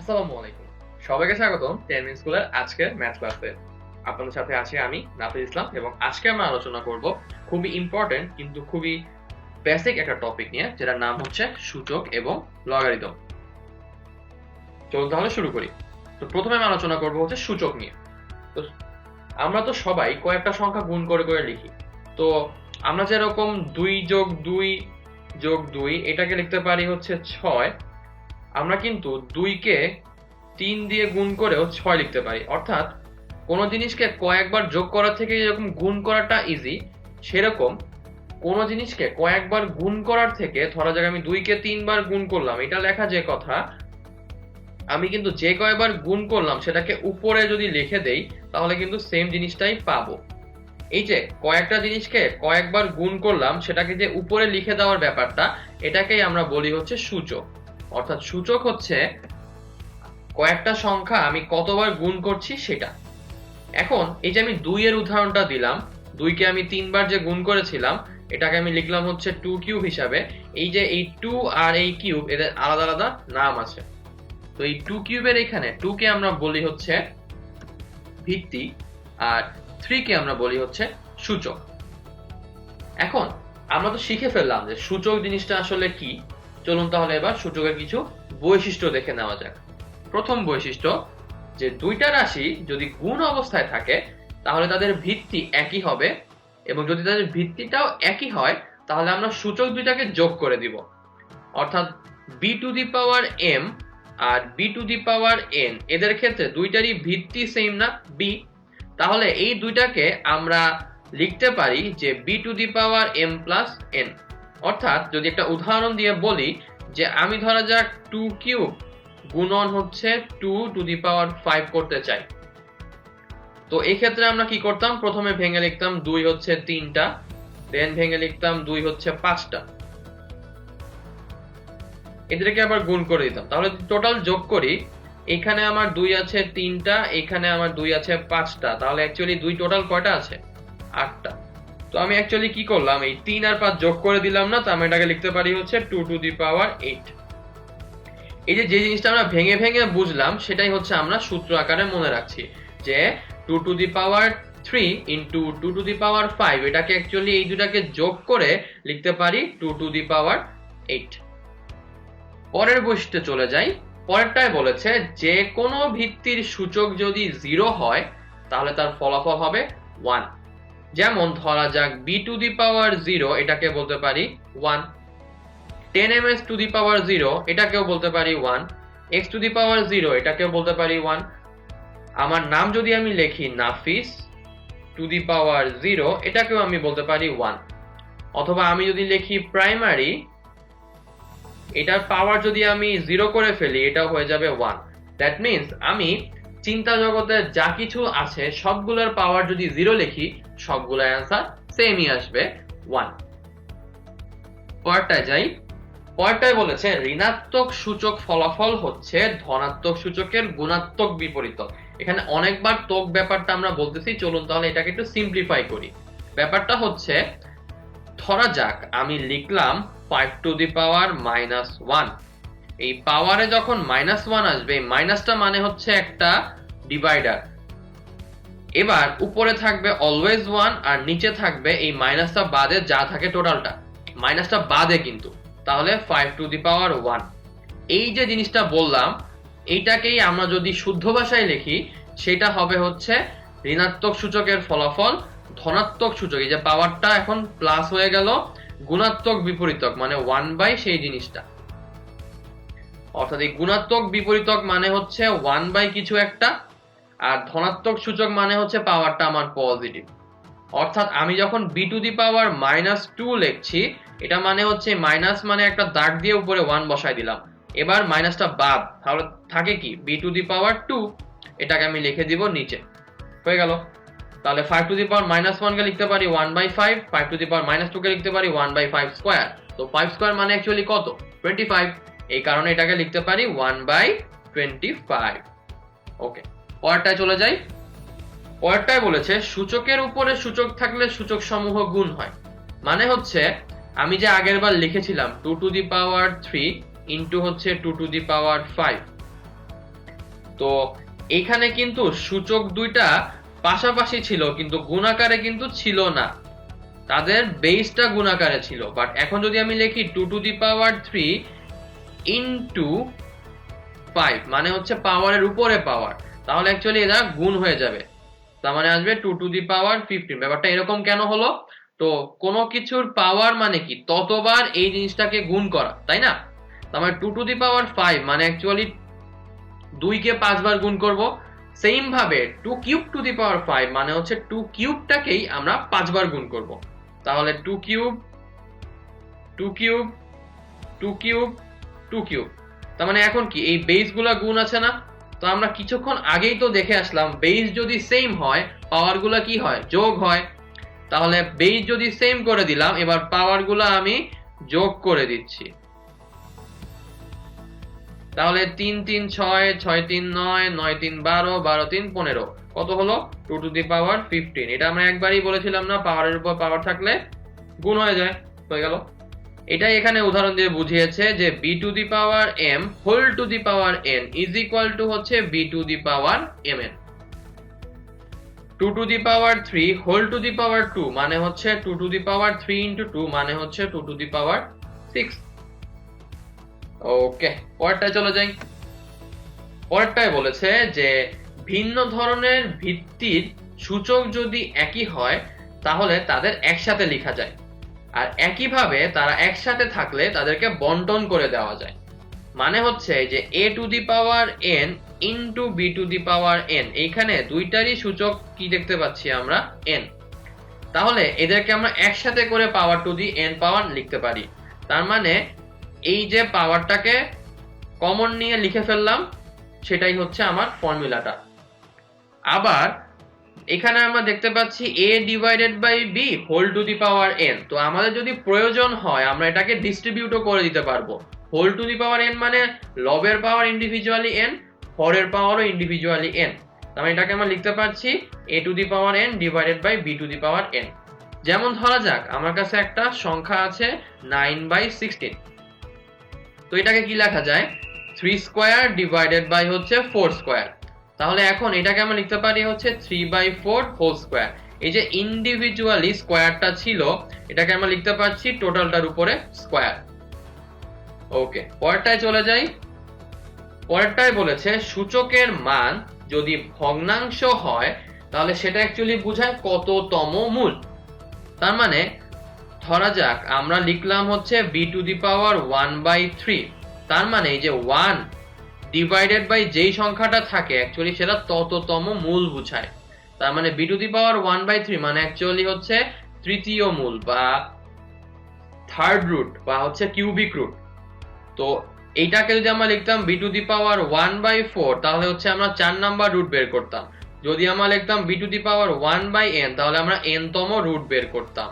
আসসালামু আলাইকুম। সবাইকে স্বাগতম 10 মিনিট স্কুলের আজকের ম্যাথ ক্লাসে। আপনাদের সাথে আছি আমি নাফিজ ইসলাম এবং আজকে আমরা আলোচনা করব খুবই ইম্পর্টেন্ট কিন্তু খুবই বেসিক একটা টপিক নিয়ে, যেটার নাম হচ্ছে সূচক এবং লগারিদম। চলুন তাহলে শুরু করি। তো প্রথমে আমি আলোচনা করব হচ্ছে সূচক নিয়ে। তো আমরা তো সবাই কয়েকটা সংখ্যা গুণ করে করে লিখি। তো আমরা যেরকম 2 যোগ 2 যোগ 2 এটাকে লিখতে পারি হচ্ছে 6। আমরা কিন্তু 2 কে 3 দিয়ে গুণ করেও 6 লিখতে পারি। অর্থাৎ কোন জিনিসকে কয়েকবার যোগ করা থেকে যেরকম গুণ করাটা ইজি, সেরকম কোন জিনিসকে কয়েকবার গুণ করার থেকে, ধরা যাক আমি 2 কে 3 বার গুণ করলাম, এটা লেখা যে কথা, আমি কিন্তু যে কয়বার গুণ করলাম সেটাকে উপরে যদি লিখে দেই তাহলে কিন্তু সেম জিনিসটাই পাবো। এই যে কয়েকটা জিনিসকে কয়েকবার গুণ করলাম সেটাকে যে উপরে লিখে দেওয়ার ব্যাপারটা, এটাকেই আমরা বলি হচ্ছে সূচক। অর্থাৎ সূচক হচ্ছে কয়েকটা সংখ্যা আমি কতবার গুণ করছি সেটা। এখন এই যে আমি 2 এর উদাহরণটা দিলাম, 2 কে আমি 3 বার যে গুণ করেছিলাম এটাকে আমি লিখলাম হচ্ছে 2 কিউব হিসাবে। এই যে এই 2 আর এই কিউব, এদের আলাদা আলাদা নাম আছে। তো এই 2 কিউবের এখানে 2 কে আমরা বলি হচ্ছে ভিত্তি আর 3 কে আমরা বলি হচ্ছে সূচক। এখন আমরা তো শিখে ফেললাম যে সূচক জিনিসটা আসলে কি। চলুন তাহলে এবার সূচকের কিছু বৈশিষ্ট্য দেখে নেওয়া যাক। প্রথম বৈশিষ্ট্য, যে দুইটা রাশি যদি গুণ অবস্থায় থাকে তাহলে তাদের ভিত্তি একই হবে, এবং যদি তাদের ভিত্তিটাও একই হয় তাহলে আমরা সূচক দুইটাকে যোগ করে দিব। অর্থাৎ B to the power M আর B to the power N, এদের ক্ষেত্রে দুইটারই ভিত্তি সেম না, বি। তাহলে এই দুইটাকে আমরা লিখতে পারি যে B to the power M plus N. অর্থাৎ যদি একটা উদাহরণ দিয়ে বলি যে আমি ধরা যাক 2 কিউব গুণন হচ্ছে 2 টু দি পাওয়ার 5 করতে চাই। তো এই ক্ষেত্রে আমরা কি করতাম, প্রথমে ভেঙে লিখতাম 2 হচ্ছে 3টা, দেন ভেঙে লিখতাম 2 হচ্ছে 5টা, এদেরকে আবার গুণ করে দিতাম। তাহলে টোটাল যোগ করি, এখানে আমার 2 আছে 3টা, এখানে আমার 2 আছে 5টা, তাহলে অ্যাকচুয়ালি 2 টোটাল কয়টা আছে, 8টা। তো আমি অ্যাকচুয়ালি কি করলাম, এই 3 আর 5 যোগ করে দিলাম না, তো আমি এটাকে লিখতে পারি হচ্ছে 2 টু দি পাওয়ার 8। এই যে জিনিসটা আমরা ভেঙে ভেঙে বুঝলাম সেটাই হচ্ছে আমরা সূত্র আকারে মনে রাখছি, যে 2 to the power 3 into 2 to the power 5, এটাকে অ্যাকচুয়ালি এই দুটাকে যোগ করে লিখতে পারি 2 টু দি পাওয়ার 8। পরের বৈশিষ্ট্যে চলে যাই। পরেরটায় বলেছে যে কোনো ভিত্তির সূচক যদি 0 হয় তাহলে তার ফলাফল হবে 1। যেমন ধরা যাক বি টু দি পাওয়ার 0, এটাকে বলতে পারি 1। 10ms টু দি পাওয়ার 0, এটাকেও বলতে পারি 1। x টু দি পাওয়ার 0, এটাকেও বলতে পারি 1। আমার নাম যদি আমি লিখি নাফিস টু দি পাওয়ার 0, এটাকেও আমি বলতে পারি 1। অথবা আমি যদি লিখি প্রাইমারি, এটার পাওয়ার যদি আমি 0 করে ফেলি এটাও হয়ে যাবে 1। দ্যাট মিন্স আমি চিন্তা জগতে যা কিছু আছে সবগুলোর পাওয়ার যদি 0 লিখি সবগুলোর অ্যান্সার সেমই আসবে, 1। পরেরটায় যাই। পরেরটায় বলেছে ঋণাত্মক সূচক ফলাফল হচ্ছে ধনাত্মক সূচকের গুণাত্মক বিপরীতক। এখানে অনেকবার তোক ব্যাপারটা আমরা বলতেছি, চলুন তাহলে এটাকে একটু সিম্পলিফাই করি। ব্যাপারটা হচ্ছে, ধরা যাক আমি লিখলাম 5 টু দি পাওয়ার -1। এই পাওয়ারে যখন -1 আসবে, মাইনাসটা মানে হচ্ছে একটা ডিভাইডার। এবার উপরে থাকবে অলওয়েজ 1 আর নিচে থাকবে এই মাইনাসটা বাদে যা থাকে টোটালটা, মাইনাসটা বাদে কিন্তু। তাহলে 5 টু দি পাওয়ার 1, এই যে জিনিসটা বললাম এইটাকেই আমরা যদি শুদ্ধ ভাষায় লিখি সেটা হবে হচ্ছে ঋণাত্মক সূচকের ফলাফল ধনাত্মক সূচক। এই যে পাওয়ারটা এখন প্লাস হয়ে গেল, গুণাত্মক বিপরীতক মানে 1 সেই জিনিসটা। অর্থাৎ এই গুণাত্মক বিপরীতক মানে হচ্ছে 1 কিছু একটা, আর ধনাত্মক সূচক মানে হচ্ছে পাওয়ারটা আমার পজিটিভ। অর্থাৎ আমি যখন বি টু দি পাওয়ার -2 লিখছি, এটা মানে হচ্ছে মাইনাস মানে একটা দাগ দিয়ে উপরে 1 বসাই দিলাম। এবার মাইনাসটা বাদ, তাহলে থাকে কি বি টু দি পাওয়ার 2, এটাকে আমি লিখে দিব নিচে, হয়ে গেল। তাহলে 5 টু দি পাওয়ার -1 কে লিখতে পারি 1/5, 5 টু দি পাওয়ার -2 কে লিখতে পারি 1/5 স্কয়ার। তো 5 স্কয়ার মানে অ্যাকচুয়ালি কত, 25। এই কারণে এটাকে লিখতে পারি 1/25। ওকে, পরেরটায় চলে যাই। পরেরটায় বলেছে সূচকের উপরে সূচক থাকলে সূচক সমূহ গুণ হয়। মানে হচ্ছে আমি যে আগের বার লিখেছিলাম 2 টু দি পাওয়ার 3 ইন্টু হচ্ছে 2 টু দি পাওয়ার 5, তো এখানে কিন্তু সূচক দুইটা পাশাপাশি ছিল কিন্তু গুণাকারে কিন্তু ছিল না, তাদের বেসটা গুণাকারে ছিল। বাট এখন যদি আমি লিখি 2 টু দি পাওয়ার 3 ইনটু 5 মানে হচ্ছে পাওয়ারের উপরে পাওয়ার, তাহলে অ্যাকচুয়ালি এটা গুণ হয়ে যাবে। তার মানে আসবে 2 টু দি পাওয়ার 15। ব্যাপারটা এরকম কেন হলো? তো কোনো কিছুর পাওয়ার মানে কি ততবার এই জিনিসটাকে গুণ করা, তাই না? তার মানে 2 টু দি পাওয়ার 5 মানে অ্যাকচুয়ালি 2 কে 5 বার গুণ করব। সেম ভাবে 2 কিউব টু দি পাওয়ার 5 মানে হচ্ছে 2 কিউবটাকেই আমরা 5 বার গুণ করব। তাহলে 2 কিউব 2 কিউব 2 কিউব 2 কিউব। তার মানে এখন কি এই বেসগুলা গুণ আছে না? তো আমরা কিছুক্ষণ আগেই তো দেখে আসলাম বেস যদি সেম হয় পাওয়ারগুলা কি হয়? যোগ হয়। তাহলে বেস যদি সেম করে দিলাম, এবার পাওয়ারগুলা আমি যোগ করে দিচ্ছি। তাহলে 3 3 6 6 3 9 9 3 12 12 3 15 কত হলো? 2 টু দি পাওয়ার 15। এটা আমরা একবারই বলেছিলাম না, পাওয়ারের উপর পাওয়ার থাকলে গুণ হয়ে যায়, হয়ে গেল। এটাই এখানে উদাহরণ দিয়ে বুঝিয়েছে যে b to the power m whole to the power n is equal to হচ্ছে b to the power mn। 2 to the power 3 whole to the power 2 মানে হচ্ছে 2 টু দি পাওয়ার 3 ইনটু 2 মানে হচ্ছে 2 টু দি পাওয়ার 6। ওকে, পরেরটায় চলে যাই। পরেরটায় বলেছে যে ভিন্ন ধরনের ভিত্তির সূচক যদি একই হয় তাহলে তাদের একসাথে লেখা যায়, আর একইভাবে তারা একসাথে থাকলে তাদেরকে বন্টন করে দেওয়া যায়। মানে হচ্ছে যে a to the power n into b to the power n, এইখানে দুইটারই সূচক কি দেখতে পাচ্ছি আমরা? n। তাহলে এদেরকে আমরা একসাথে করে পাওয়ার টু দি n পাওয়ার লিখতে পারি। তার মানে এই যে পাওয়ারটাকে কমন নিয়ে লিখে ফেললাম, সেটাই হচ্ছে আমার ফর্মুলাটা। আবার এখানে আমরা দেখতে পাচ্ছি a divided by b whole to the power n। তো আমাদের যদি প্রয়োজন হয় আমরা এটাকে ডিস্ট্রিবিউটও করে দিতে পারবো। Whole to the power n মানে লবের পাওয়ার ইন্ডিভিজুয়ালি n, হরের পাওয়ারও ইন্ডিভিজুয়ালি n। তাহলে এটাকে আমরা লিখতে পারছি a to the power n divided by b to the power n। যেমন ধরা যাক আমার কাছে একটা সংখ্যা আছে 9/16, তো এটাকে কি লেখা যায়? 3 স্কয়ার ডিভাইডেড বাই হচ্ছে 4 স্কয়ার। তাহলে এখন এটাকে আমরা লিখতে পারি হচ্ছে 3/4 হোল স্কয়ার। এই যে ইন্ডিভিজুয়ালি স্কয়ারটা ছিল এটাকে আমরা লিখতে পারছি টোটালটার উপরে স্কয়ার। ওকে, পরেরটায় চলে যাই। পরেরটায় বলেছে সূচকের মান যদি ভগ্নাংশ হয় তাহলে সেটা অ্যাকচুয়ালি বোঝায় কততম মূল। তার মানে ধরা যাক আমরা লিখলাম হচ্ছে b টু দি পাওয়ার 1/3, তার মানে এই যে 1 ডিভাইডেড বাই যেই সংখ্যাটা থাকে অ্যাকচুয়ালি সেটা তততম মূল বোঝায়। তার মানে b টু দি পাওয়ার 1/3 মানে অ্যাকচুয়ালি হচ্ছে তৃতীয় মূল বা থার্ড রুট বা হচ্ছে কিউবিক রুট। তো এইটাকে যদি আমরা লিখতাম b টু দি পাওয়ার 1/4 তাহলে হচ্ছে আমরা 4 নাম্বার রুট বের করতাম। যদি আমরা লিখতাম b to the power 1/n তাহলে আমরা n তম রুট বের করতাম।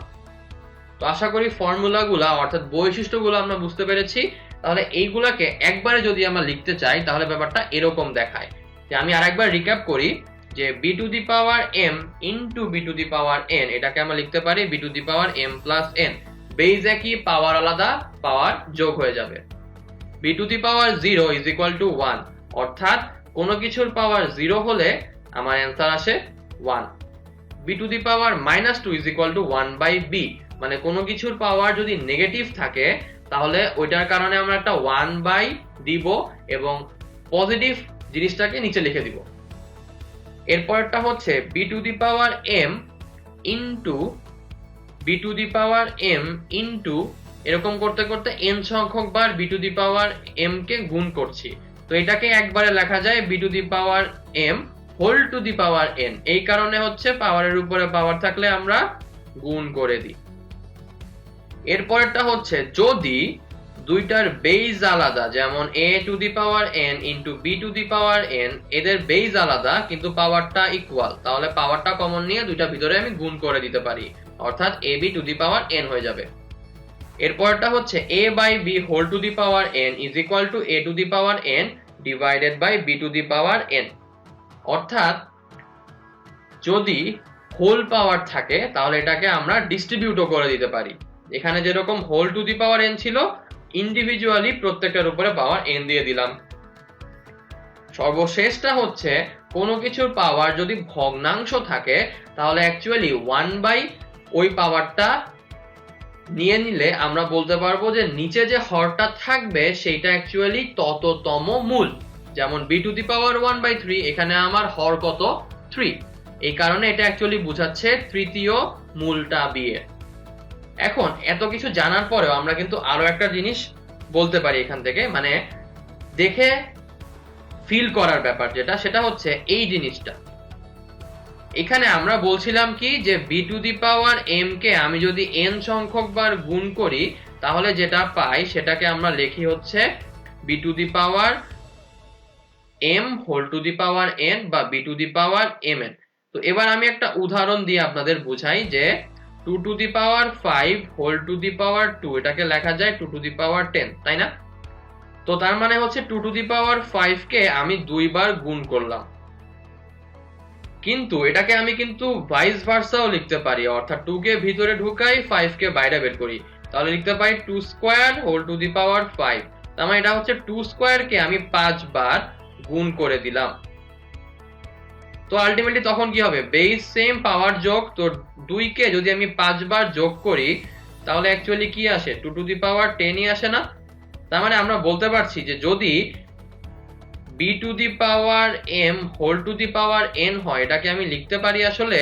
তো আশা করি ফর্মুলাগুলা অর্থাৎ বৈশিষ্ট্যগুলো আমরা বুঝতে পেরেছি। তাহলে এইগুলাকে একবারে যদি আমরা লিখতে চাই তাহলে ব্যাপারটা এরকম দেখায়। যে আমি আরেকবার রিক্যাপ করি যে b to the power m into b to the power n, এটাকে আমরা লিখতে পারি b to the power m plus n। Base একই, পাওয়ার আলাদা, পাওয়ার যোগ হয়ে যাবে। b to the power 0 is equal to 1, অর্থাৎ কোনো কিছুর পাওয়ার 0 হলে আমার অ্যান্সার আসে 1। b to the power -2 is equal two 1/b, মানে কোনো কিছুর পাওয়ার যদি নেগেটিভ থাকে তাহলে ওইটার কারণে আমরা একটা 1/ দিব এবং পজিটিভ জিনিসটাকে নিচে লিখে দিব। এরপরটা হচ্ছে b to the power m into b to the power m into এরকম করতে করতে n সংখ্যক বার b to the power m কে গুণ করছি। তো এটাকে একবারে লেখা যায় b to the power m whole to the power n। এই কারণে হচ্ছে পাওয়ারের উপরে পাওয়ার থাকলে আমরা গুণ করে দিই। এরপরটা হচ্ছে যদি দুইটার বেস আলাদা, যেমন a to the power n into b to the power n, এদের বেস আলাদা কিন্তু পাওয়ারটা ইকুয়াল, তাহলে পাওয়ারটা কমন নিয়ে দুইটা ভিতরে আমি গুণ করে দিতে পারি, অর্থাৎ ab to the power n হয়ে যাবে। এরপরটা হচ্ছে a by b whole to the power n is equal to a to the power n divided by b to the power n। অর্থাৎ যদি হোল পাওয়ার থাকে তাহলে এটাকে আমরা ডিস্ট্রিবিউটও করে দিতে পারি। এখানে যেরকম whole to the power n ছিল ইন্ডিভিজুয়ালি প্রত্যেকটার উপরে পাওয়ার n দিয়ে দিলাম। সর্বশেষটা হচ্ছে কোনো কিছুর পাওয়ার যদি ভগ্নাংশ থাকে তাহলে অ্যাকচুয়ালি 1 বাই ওই পাওয়ারটা নিয়ে নিলে আমরা বলতে পারবো যে নিচে যে হরটা থাকবে সেটা অ্যাকচুয়ালি তততম মূল। যেমন b টু দি পাওয়ার 1/3, এখানে আমার হর কত 3, এই কারণে এটা অ্যাকচুয়ালি বোঝাচ্ছে তৃতীয় মূলটা b এর। এখন এত কিছু জানার পরেও আমরা কিন্তু আরো একটা জিনিস বলতে পারি এখান থেকে, মানে দেখে ফিল করার ব্যাপার যেটা, সেটা হচ্ছে এই জিনিসটা। এখানে আমরা বলছিলাম কি যে b to the power m কে আমি যদি n সংখ্যক বার গুণ করি তাহলে যেটা পাই সেটাকে আমরা লিখি হচ্ছে b to the power m whole to the power n বা b to the power mn। তো এবার আমি একটা উদাহরণ দিয়ে আপনাদের বুঝাই যে 2 to the power 5 whole to the power 2 এটাকে লেখা যায় 2 টু দি পাওয়ার 10, তাই না? তো তার মানে হচ্ছে 2 টু দি পাওয়ার 5 কে আমি দুইবার গুণ করলাম, কিন্তু এটাকে আমি কিন্তু ভাইস ভার্সাও লিখতে পারি, অর্থাৎ 2 কে ভিতরে ঢুকাই 5 কে বাইরে বের করি, তাহলে লিখতে পারি 2 square whole to the power 5। তার মানে এটা হচ্ছে 2 স্কয়ার কে আমি 5 বার গুণ করে দিলাম। তো আলটিমেটলি তখন কি হবে, বেস সেম পাওয়ার যোগ, তো 2 কে যদি আমি 5 বার যোগ করি তাহলে অ্যাকচুয়ালি কি আসে 2 টু দি পাওয়ার 10 ই আসে না? তার মানে আমরা বলতে পারছি যে যদি b to the power m whole to the power n হয় এটাকে আমি লিখতে পারি আসলে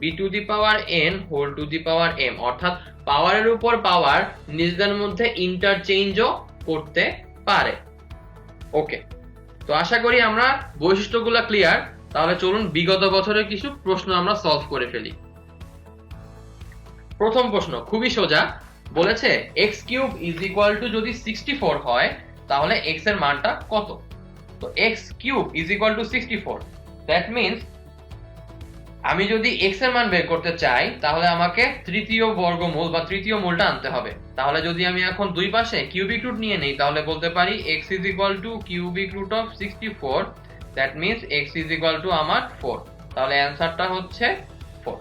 b to the power n whole to the power m, অর্থাৎ পাওয়ারের উপর পাওয়ার নিজেদের মধ্যে ইন্টারচেঞ্জও করতে পারে। ওকে, তো আশা করি আমরা বৈশিষ্ট্যগুলো ক্লিয়ার। তাহলে চলুন বিগত বছরের কিছু প্রশ্ন আমরা সলভ করে ফেলি। প্রথম প্রশ্ন খুবই সোজা, বলেছে x cube is equal to যদি 64 হয় তাহলে x এর মানটা কত? তো x cube is equal two 64, that means আমি যদি x এর মান বের করতে চাই তাহলে আমাকে তৃতীয় বর্গমূল বা তৃতীয় মূলটা আনতে হবে। তাহলে যদি আমি এখন দুই পাশে কিউবিক রুট নিয়ে নেই তাহলে বলতে পারি x is equal to cubic root of 64, that means x is equal to আমার 4। তাহলে অ্যানসারটা হচ্ছে 4।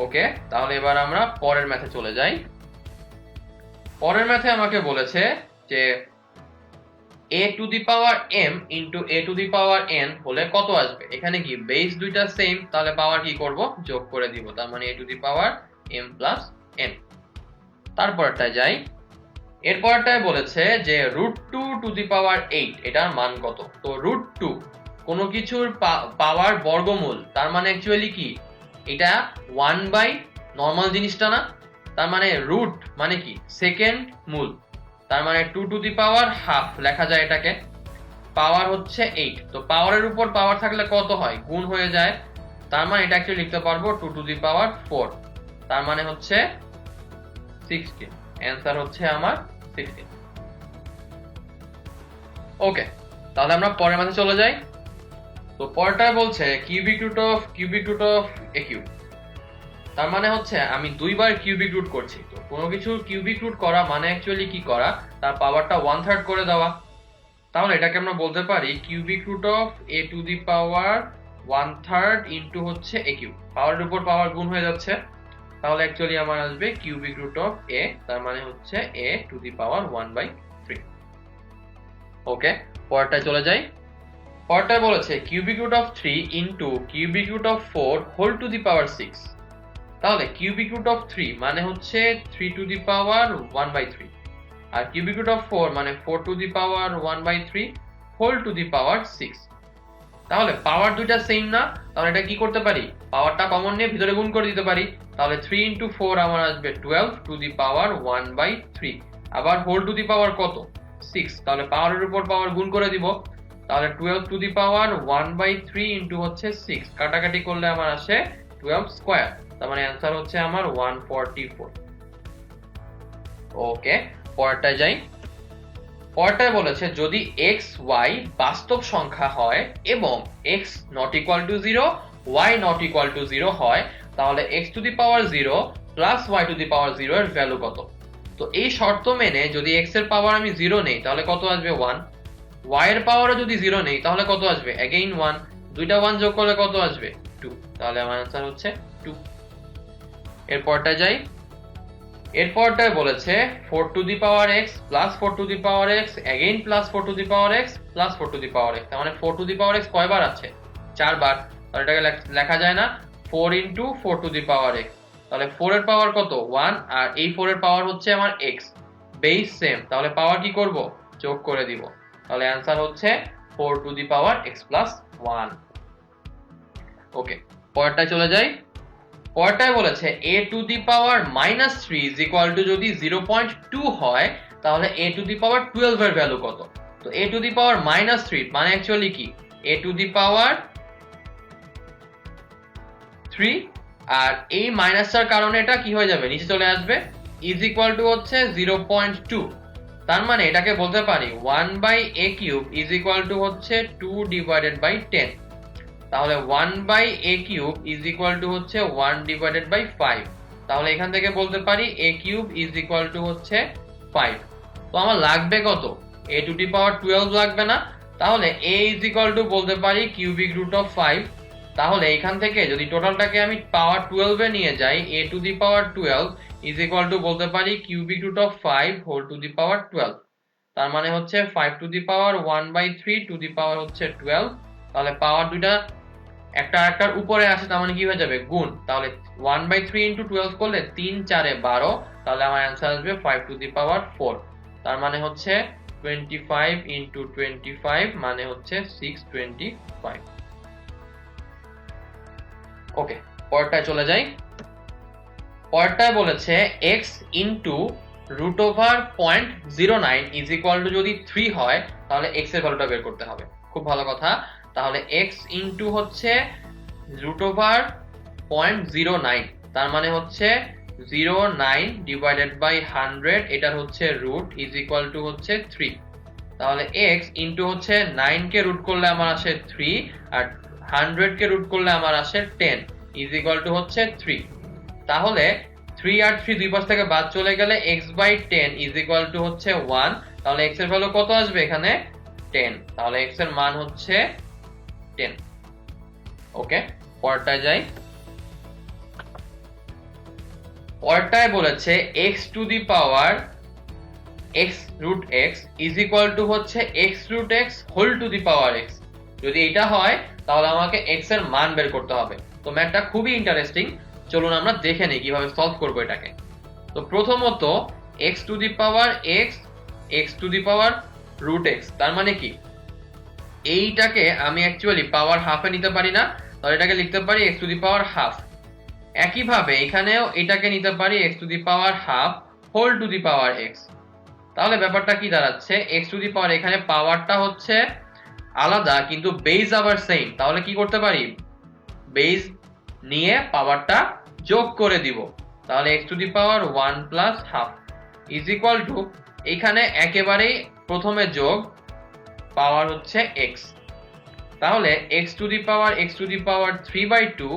ওকে, তাহলে এবার আমরা পরের ম্যাথে চলে যাই। পরের ম্যাথে আমাকে বলেছে যে a to the power m into a to the power n হলে কত আসবে। এখানে কি বেস দুইটা সেম, তাহলে পাওয়ার কি করব, যোগ করে দিব, তার মানে a to the power m plus n। তারপরটা যাই, এরপরটায় বলেছে যে √2 টু দি পাওয়ার 8 এটার মান কত। তো √2 কোনো কিছুর পাওয়ার বর্গমূল, তার মানে অ্যাকচুয়ালি কি এটা 1 বাই নরমাল জিনিসটা না, তার মানে রুট মানে কি সেকেন্ড মূল, তার মানে 2 টু দি পাওয়ার হাফ লেখা যায় এটাকে। পাওয়ার হচ্ছে 8, তো পাওয়ারের উপর পাওয়ার থাকলে কত হয়, গুণ হয়ে যায়, তার মানে এটা অ্যাকচুয়ালি লিখতে পারবো 2 টু দি পাওয়ার 4, তার মানে হচ্ছে 16। অ্যানসার হচ্ছে আমার 16। ওকে, তাহলে আমরা পরের ম্যাথে চলে যাই। তো পরেরটা বলছে cubic root of A cube, তার মানে হচ্ছে আমি দুইবার কিউবিক রুট করছি। তো কোনো কিছুর কিউবিক রুট করা মানে অ্যাকচুয়ালি কি করা, তার পাওয়ারটা 1/3 করে দেওয়া। তাহলে এটাকে আমরা বলতে পারি cubic root of a to the power 1/3 into হচ্ছে a কিউব, পাওয়ারের উপর পাওয়ার গুণ হয়ে যাচ্ছে, তাহলে অ্যাকচুয়ালি আমার আসবে কিউবিক রুট অফ a, তার মানে হচ্ছে a টু দি পাওয়ার 1/3। ওকে, পরেরটায় চলে যাই। পরেরটায় বলেছে cubic root of 3 into cubic root of 4 whole to the power 6। তাহলে কিউবিক রুট অফ 3 মানে হচ্ছে 3 টু দি পাওয়ার 1/3, আর কিউবিক রুট অফ 4 মানে 4 to the power 1/3 whole to the power 6। তাহলে পাওয়ার দুইটা সেম না, তাহলে এটা কি করতে পারি, পাওয়ারটা কমন নিয়ে ভিতরে গুণ করে দিতে পারি। তাহলে 3 ইনটু 4 আমার আসবে 12 টু দি পাওয়ার 1/3, আবার হোল টু দি পাওয়ার কত 6, তাহলে পাওয়ারের উপর পাওয়ার গুণ করে দিব, তাহলে 12 টু দি পাওয়ার 1/3 ইনটু হচ্ছে 6, কাটাকাটি করলে আমার আসে 12 স্কয়ার, তার মানে অ্যানসার হচ্ছে আমার 144। ওকে, পরেরটায় যাই। পরেরটায় বলেছে যদি x y বাস্তব সংখ্যা হয় এবং x not equal to 0 y not equal to 0 হয় তাহলে x to the power 0 plus y to the power 0 এর ভ্যালু কত। তো এই শর্ত মেনে যদি x এর পাওয়ার আমি 0 নেই তাহলে কত আসবে 1, y এর পাওয়ারও যদি 0 নেই তাহলে কত আসবে अगेन 1, দুইটা 1 যোগ করলে কত আসবে 2, তাহলে আমার आंसर হচ্ছে 2। এরপরটা যাই। এরপরটায় বলেছে 4 to the power x plus 4 to the power x again plus 4 to the power x plus 4 to the power x, তার মানে 4 টু দি পাওয়ার x কয়বার আছে? 4 বার। তাহলে এটাকে লেখা যায় না 4 into 4 to the power x, তাহলে 4 এর পাওয়ার কত? 1, আর এই 4 এর পাওয়ার হচ্ছে আমার x, বেস সেম, তাহলে পাওয়ার কি করব? যোগ করে দিব। তাহলে অ্যানসার হচ্ছে 4 to the power x plus 1। ওকে, পরেরটায় চলে যাই। পরেরটায় বলেছে a to the power minus 3 is equal to যদি 0.2 হয় তাহলে a টু দি পাওয়ার 12 এর ভ্যালু কত? তো a to the power minus 3 মানে অ্যাকচুয়ালি কি? a টু দি পাওয়ার 3, আর এই মাইনাসটার কারণে এটা কি হয়ে যাবে? নিচে চলে আসবে, ইজ ইকুয়াল টু হচ্ছে 0.2, তার মানে এটাকে বলতে পারি 1 by a cube is equal to হচ্ছে 2 ডিভাইডেড বাই 10, তাহলে 1 by a cube is equal to হচ্ছে 1 ডিভাইডেড বাই 5, তাহলে এখান থেকে বলতে পারি a cube is equal to হচ্ছে 5। তো আমার লাগবে কত? a টু দি পাওয়ার 12 লাগবে না? তাহলে a ইজ ইকুয়াল টু বলতে পারি কিউবিক রুট অফ 5, তাহলে এখান থেকে যদি টোটালটাকে আমি পাওয়ার 12 এ নিয়ে যাই a to the power 12 is equal to বলতে পারি cubic root of 5 whole to the power 12, তার মানে হচ্ছে 5 to the power 1 by 3 to the power হচ্ছে 12, তাহলে পাওয়ার দুইটা একটা একটার উপরে আসে, তার মানে কি হয়ে যাবে? গুণ। তাহলে 1 বাই 3 ইন্টু 12 করলে 3 4 12, তাহলে আমার অ্যান্সার আসবে 5 টু দি পাওয়ার 4, তার মানে হচ্ছে 25 ইন্টু 25 মানে হচ্ছে 625। ওকে, পরেরটায় চলে যাই। পরেরটায় বলেছে x into root over 0.09 is equal to যদি 3 হয় তাহলে x এর ভ্যালুটা বের করতে হবে। খুব ভালো কথা, তাহলে x ইন্টু হচ্ছে রুট ওভার 0.09, তার মানে হচ্ছে 09 ডিভাইডেড বাই 100, এটার হচ্ছে রুট ইজ ইকুয়াল টু হচ্ছে 3, তাহলে x ইন্টু হচ্ছে 9 কে রুট করলে আমার আসে 3, আর 100 কে রুট করলে আমার আসে 10 ইজ ইকুয়াল টু হচ্ছে 3, তাহলে 3 আর 3 দুই পাশ থেকে বাদ চলে গেলে x by 10 is equal to হচ্ছে 1, তাহলে x এর ভ্যালু কত আসবে এখানে? 10, তাহলে x এর মান হচ্ছে 10। ওকে, পরেরটায় যাই। পরেরটায় বলেছে x to the power x root x is equal to হচ্ছে x root x whole to the power x, যদি এটা হয় তাহলে আমাকে x এর মান বের করতে হবে। তো ম্যাথটা খুবই ইন্টারেস্টিং, চলুন আমরা দেখে নিই কিভাবে সলভ করব এটাকে। তো প্রথমত x to the power x, x to the power root x, তার মানে কি এইটাকে আমি অ্যাকচুয়ালি পাওয়ার হাফে নিতে পারি না, তাহলে এটাকে লিখতে পারি x to the power half. একইভাবে এখানেও এটাকে নিতে পারি x to the power half whole to the power x, তাহলে ব্যাপারটা কি দাঁড়াচ্ছে? x টু দি পাওয়ার এখানে পাওয়ারটা হচ্ছে আলাদা কিন্তু বেস আবার সেম, তাহলে কি করতে পারি? বেস নিয়ে পাওয়ারটা যোগ করে দিব, তাহলে x to the power 1 plus half is equal two, এখানে একেবারেই প্রথমে যোগ, পাওয়ার হচ্ছে x, তাহলে x to the power 3/2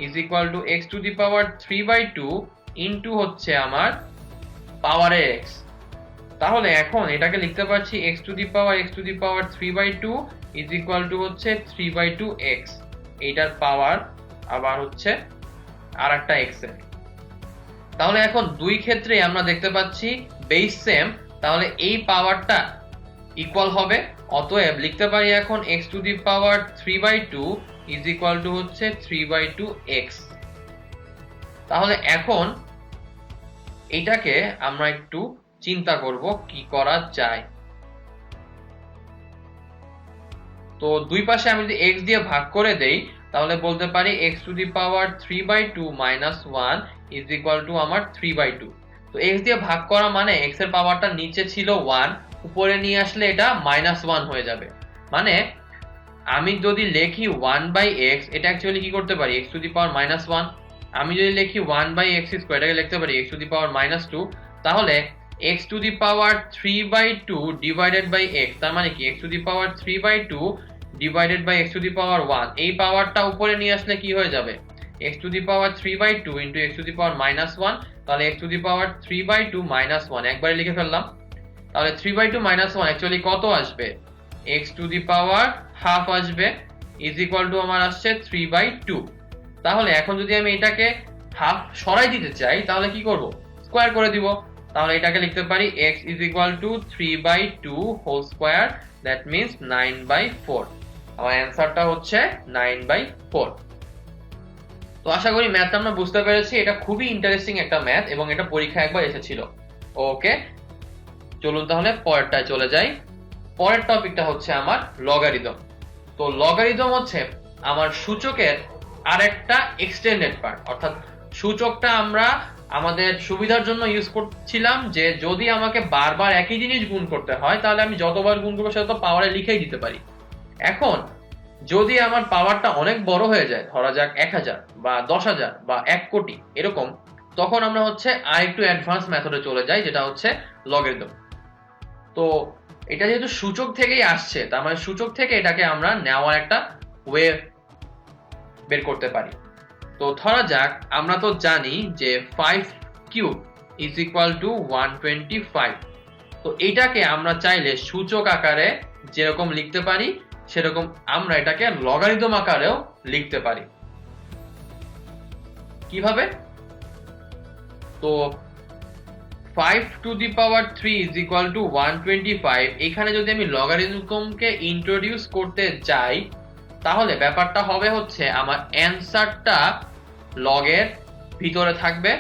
is equal two x to the power 3/2 into হচ্ছে আমার পাওয়ারের x, তাহলে এখন এটাকে লিখতে পারছি x to the power 3/2 is equal to হচ্ছে 3/2x, এইটার পাওয়ার আবার হচ্ছে আর একটা x এর, তাহলে এখন দুই ক্ষেত্রে আমরা দেখতে পাচ্ছি বেস সেম, তাহলে এই পাওয়ারটা ইকুয়াল হবে, অতএব লিখতে পারি এখন x to the power 3/2 is equal to হচ্ছে 3/2x। তাহলে এখন এটাকে আমরা একটু চিন্তা করব কি করা যায়। তো দুই পাশে আমি যদি x দিয়ে ভাগ করে দেই তাহলে বলতে পারি x to the power 3/2 minus 1 is equal to আমার 3/2। তো x দিয়ে ভাগ করা মানে x এর পাওয়ারটা নিচে ছিল 1, উপরে নিয়ে আসলে এটা -1 হয়ে যাবে, মানে আমি যদি লিখি 1/x, এটা অ্যাকচুয়ালি কি করতে পারি? x টু দি পাওয়ার -1, আমি যদি লিখি 1/x স্কয়ার, এটাকে লিখতে পারি x টু দি পাওয়ার -2, তাহলে x to the power 3/2 divided by x, তার মানে কি x to the power 3/2 divided by x to the power 1, এই পাওয়ারটা উপরে নিয়ে আসলে কি হয়ে যাবে? x to the power 3/2 into x to the power -1, তাহলে x টু দি পাওয়ার 3/2 -1 একবারে লিখে ফেললাম, তাহলে 3/2 -1 অ্যাকচুয়ালি কত আসবে? x to the power half আসবে, ইজ ইকুয়াল টু আমার আসছে 3/2। তাহলে এখন যদি আমি এটাকে হাফ সরাই দিতে চাই তাহলে কি করব? স্কোয়ার করে দিব। তাহলে এটাকে লিখতে পারি x = 3/2 whole square, that means 9/4। আমার অ্যান্সারটা হচ্ছে 9/4। তো আশা করি ম্যাথটা আমরা বুঝতে পেরেছি। এটা খুবই ইন্টারেস্টিং একটা ম্যাথ এবং এটা পরীক্ষা একবার এসেছিল। ওকে, চলুন তাহলে পরেরটায় চলে যাই। পরের টপিকটা হচ্ছে আমার লগারিদম। তো লগারিদম হচ্ছে আমার সূচকের আরেকটা এক্সটেন্ডেড পার্ট, অর্থাৎ সূচকটা আমরা আমাদের সুবিধার জন্য ইউজ করছিলাম যে যদি আমাকে বারবার একই জিনিস গুণ করতে হয় তাহলে আমি যতবার গুণ করবো সেটা তো পাওয়ারে লিখেই দিতে পারি। এখন যদি আমার পাওয়ারটা অনেক বড় হয়ে যায়, ধরা যাক 1000 বা 10000 বা 1 কোটি এরকম, তখন আমরা হচ্ছে আরেকটু অ্যাডভান্স মেথডে চলে যাই, যেটা হচ্ছে লগারিদম। তো এটা যেহেতু সূচক থেকেই আসছে, তার মানে সূচক থেকে এটাকে আমরা নেওয়ার একটা ওয়ে বের করতে পারি। তো ধরা যাক আমরা তো জানি যে 5 কিউব = 125। তো এটাকে আমরা চাইলে সূচক আকারে যেরকম লিখতে পারি সেরকম আমরা এটাকে লগারিদম আকারেও লিখতে পারি। কিভাবে? তো 5⁻³ = 125, এখানে যদি আমি লগারিদমকে ইন্ট্রোডিউস করতে যাই তাহলে ব্যাপারটা হবে হচ্ছে আমার অ্যান্সারটা লগের ভিতরে থাকবে,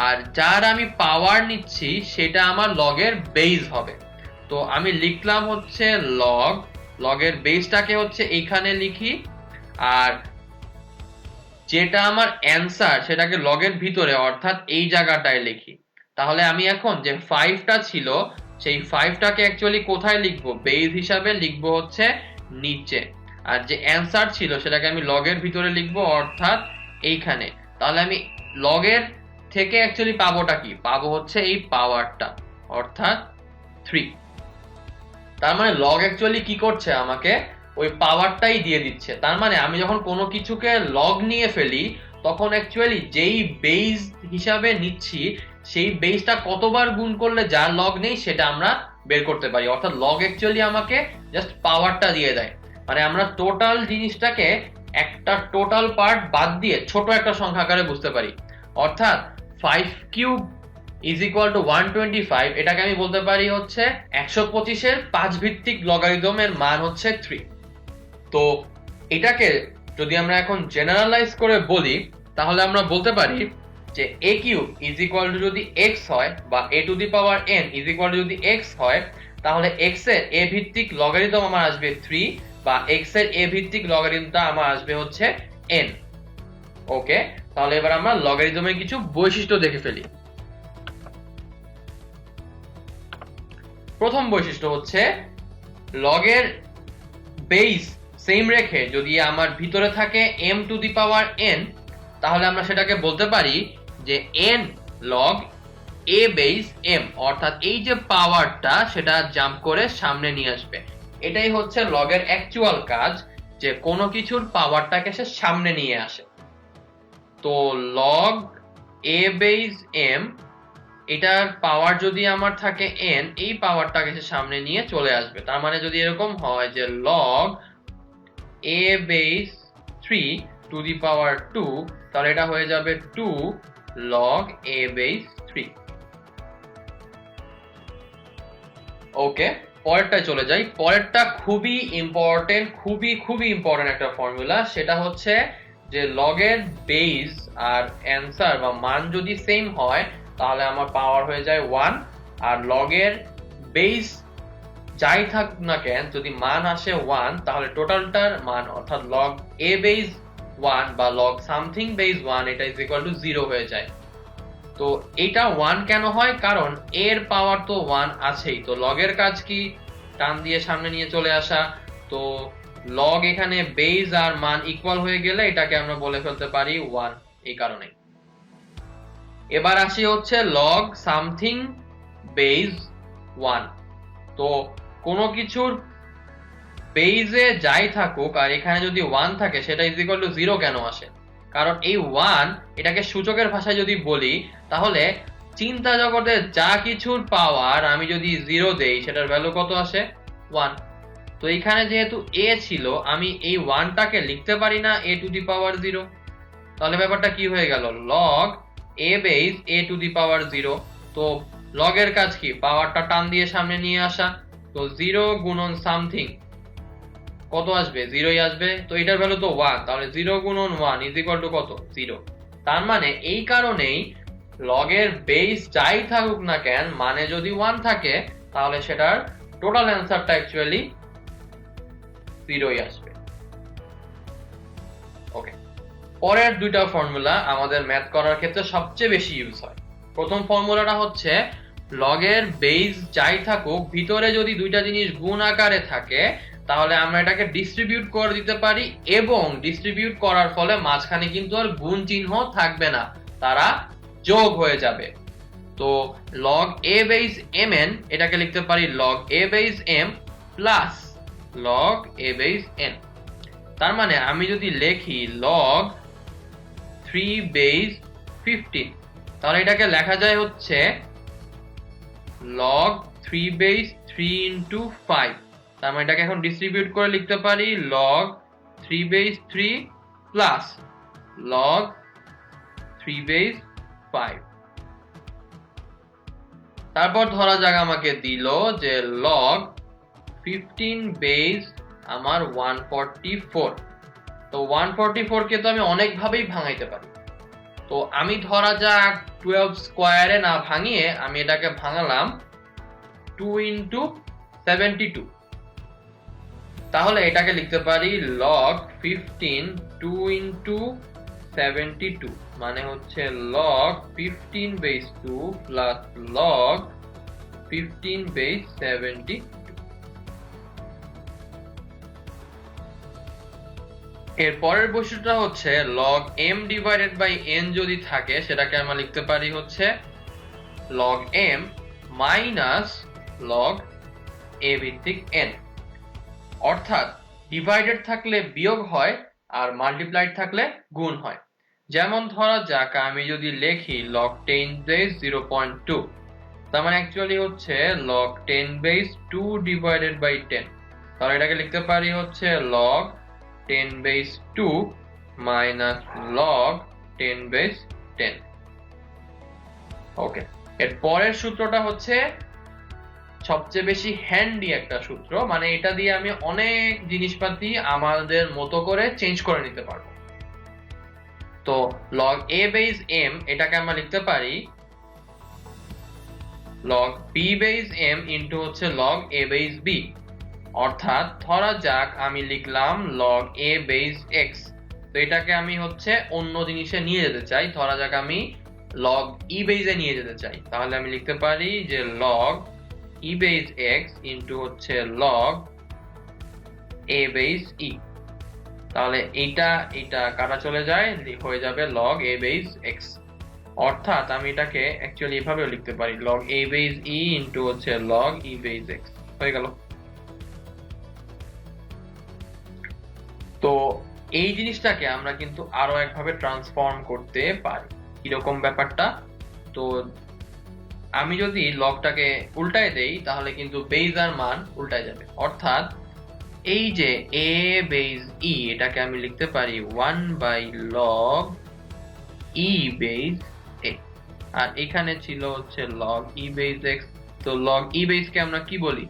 আর যার আমি পাওয়ার নিচ্ছি সেটা আমার লগের বেস হবে। তো আমি লিখলাম হচ্ছে লগের বেসটাকে হচ্ছে এইখানে লিখি, আর যেটা আমার অ্যান্সার সেটাকে লগের ভিতরে অর্থাৎ এই জায়গাটায় লিখি। তাহলে আমি এখন যে 5টা ছিল সেই 5টাকে অ্যাকচুয়ালি কোথায় লিখবো? বেস হিসাবে লিখবো হচ্ছে নিচে, আর যে অ্যান্সার ছিল সেটাকে আমি লগের ভিতরে লিখবো অর্থাৎ এইখানে। তাহলে আমি লগের থেকে অ্যাকচুয়ালি পাবোটা কি? পাবো হচ্ছে এই পাওয়ারটা অর্থাৎ 3। তার মানে লগ অ্যাকচুয়ালি কি করছে? আমাকে ওই পাওয়ারটাই দিয়ে দিচ্ছে। তার মানে আমি যখন কোনো কিছুকে লগ নিয়ে ফেলি তখন অ্যাকচুয়ালি যেই বেস হিসাবে নিচ্ছি সেই বেসটা কতবার গুণ করলে যার লগ নেই সেটা আমরা বের করতে পারি। অর্থাৎ লগ অ্যাকচুয়ালি আমাকে জাস্ট পাওয়ারটা দিয়ে দেয়। মানে আমরা টোটাল জিনিসটাকে একটা টোটাল পার্ট বাদ দিয়ে ছোট একটা সংখ্যা আকারে বুঝতে পারি। অর্থাৎ 5³ = 125, এটাকে আমি বলতে পারি হচ্ছে 125 এর 5 ভিত্তিক লগারিদমের মান হচ্ছে 3। তো এটাকে যদি আমরা এখন জেনারেলাইজ করে বলি তাহলে আমরা বলতে পারি যে a³ যদি x হয় বা a⁴n যদি x হয়, তাহলে x এর a ভিত্তিক লগারিদম আমার আসবে 3 বা x এর a ভিত্তিক লগারিদমটা আমার আসবে হচ্ছে n। ওকে, তাহলে এবার আমরা লগারিদমের কিছু বৈশিষ্ট্য দেখে ফেলি। প্রথম বৈশিষ্ট্য হচ্ছে লগের বেস সেম রেখে যদি আমার ভিতরে থাকে m⁴n, তাহলে আমরা সেটাকে বলতে পারি যে n log a base m, অর্থাৎ এই যে পাওয়ারটা সেটা জাম্প করে সামনে নিয়ে আসবে। এটাই হচ্ছে লগের অ্যাকচুয়াল কাজ, যে কোনো কিছুর পাওয়ারটাকে সে সামনে নিয়ে আসে। তো log a বেস m, এটার পাওয়ার যদি আমার থাকে n, এই পাওয়ারটাকে সে সামনে নিয়ে চলে আসবে। তার মানে যদি এরকম হয় যে log a বেস 3⁻², তাহলে এটা হয়ে যাবে 2 log a বেস 3। ওকে, পরেরটায় চলে যাই। পরেরটা খুবই ইম্পর্টেন্ট, খুবই ইম্পর্টেন্ট একটা ফর্মুলা। সেটা হচ্ছে যে লগের বেস আর অ্যান্সার বা মান যদি সেম হয় তাহলে আমার পাওয়ার হয়ে যায় 1, আর লগের বেস যাই থাক না কেন যদি মান আসে 1 তাহলে টোটালটার মান অর্থাৎ log a বেস 1 বা log সামথিং বেস 1 এটা = 0 হয়ে যায়। তো এটা 1 কেন হয়? কারণ এর পাওয়ার তো 1 আছেই। তো লগের কাজ কি? টান দিয়ে সামনে নিয়ে চলে আসা। তো লগ এখানে বেস আর মান ইকুয়াল হয়ে গেলে এটাকে আমরা বলে ফেলতে পারি 1, এই কারণে। এবার আসি হচ্ছে log সামথিং বেস 1। তো কোনো কিছুর বেসে যাই থাকুক আর এখানে যদি 1 থাকে সেটা = 0 কেন আসে? কারণ এই 1 এটাকে সূচকের ভাষায় যদি বলি তাহলে চিন্তা জগতে যা কিছুর পাওয়ার আমি যদি 0 দেই সেটার ভ্যালু কত আসে? 1। তো এখানে যেহেতু a ছিল আমি এই 1টাকে লিখতে পারি না a⁴0। তাহলে ব্যাপারটা কি হয়ে গেল? log a base a to the power 0। তো লগের কাজ কি, পাওয়ারটা টান দিয়ে সামনে নিয়ে আসা। তো 0 গুণন সামথিং কত আসবে, 0ই আসবে। তো এটার ভ্যালু তো 1, তাহলে 0 গুণন 1 ইজ ইকুয়াল টু কত, 0। তার মানে এই কারণেই লগের বেস যাই থাকুক না কেন, মানে যদি 1 থাকে তাহলে সেটার টোটাল অ্যান্সারটা অ্যাকচুয়ালি 0ই আসবে। ওকে, পরের দুইটা ফর্মুলা আমাদের ম্যাথ করার ক্ষেত্রে সবচেয়ে বেশি ইউজ হয়। প্রথম ফর্মুলাটা হচ্ছে লগের বেস যাই থাকুক, ভিতরে যদি দুইটা জিনিস গুণ আকারে থাকে তাহলে আমরা এটাকে ডিস্ট্রিবিউট করে দিতে পারি, এবং ডিস্ট্রিবিউট করার ফলে মাঝখানে কিন্তু আর গুণ চিহ্ন থাকবে না, তারা যোগ হয়ে যাবে। তো log a বেস mn এটাকে লিখতে পারি log a base m plus log a base n। তার মানে আমি যদি লিখি log 3 বেস 15, তাহলে এটাকে লেখা যায় হচ্ছে log 3 বেস 3 ইনটু 5। তার মানে এটাকে এখন ডিস্ট্রিবিউট করে লিখতে পারি log 3 base 3 plus log 3 base 5। তারপর ধরা যাক আমাকে দিল যে log 15 বেস আমার 144। তো 144 কে তো আমি অনেক ভাবেই ভাঙাইতে পারি। তো আমি ধরা যাক 12 স্কয়ারে না ভাঙিয়ে আমি এটাকে ভাঙালাম 2 ইনটু 72। তাহলে এটাকে লিখতে পারি log 15 2 ইনটু 72, মানে হচ্ছে log 15 base 2 plus log 15 base 72। এর পরের বৈশিষ্ট্যটা হচ্ছে log m divided by n যদি থাকে সেটাকে আমরা লিখতে পারি হচ্ছে log m minus log a ভিত্তিক n। অর্থাৎ ডিভাইডেড থাকলে বিয়োগ হয় আর মাল্টিপ্লাইড থাকলে গুণ হয়। যেমন ধরা যাক আমি যদি লিখি log 10 বেস 0.2, তার মানে অ্যাকচুয়ালি হচ্ছে log 10 বেস 2 ডিভাইডেড বাই 10। তাহলে এটাকে লিখতে পারি হচ্ছে log 10 base 2 minus log 10 base 10। ওকে, এর পরের সূত্রটা হচ্ছে সবচেয়ে বেশি হ্যান্ডি একটা সূত্র, মানে এটা দিয়ে আমি অনেক জিনিসপাতি আমাদের মতো করে চেঞ্জ করে নিতে পারবো। তো log a বেস m এটাকে আমরা লিখতে পারি log b base m into হচ্ছে log a বেস b। অর্থাৎ ধরা যাক আমি লিখলাম log a বেস x, তো এটাকে আমি হচ্ছে অন্য জিনিসে নিয়ে যেতে চাই, ধরা যাক আমি log e বেসে নিয়ে যেতে চাই, তাহলে আমি লিখতে পারি যে log e base x into হচ্ছে log a বেস e। তাহলে এটা কাটা চলে যায়, হয়ে যাবে log a বেস x। অর্থাৎ আমি এটাকে অ্যাকচুয়ালি এভাবেও লিখতে পারি log a base e into হচ্ছে log e বেস x। হয়ে গেল। তো এই জিনিসটাকে আমরা কিন্তু আরো একভাবে ট্রান্সফর্ম করতে পারি। কিরকম ব্যাপারটা, তো আমি যদি লগটাকে উল্টায় দেই তাহলে কিন্তু বেস আর মান উল্টায় যাবে। অর্থাৎ এই যে a বেস e এটাকে আমি লিখতে পারি 1 by log e base x, আর এখানে ছিল হচ্ছে log e বেস x। তো log e বেস কে আমরা কি বলি,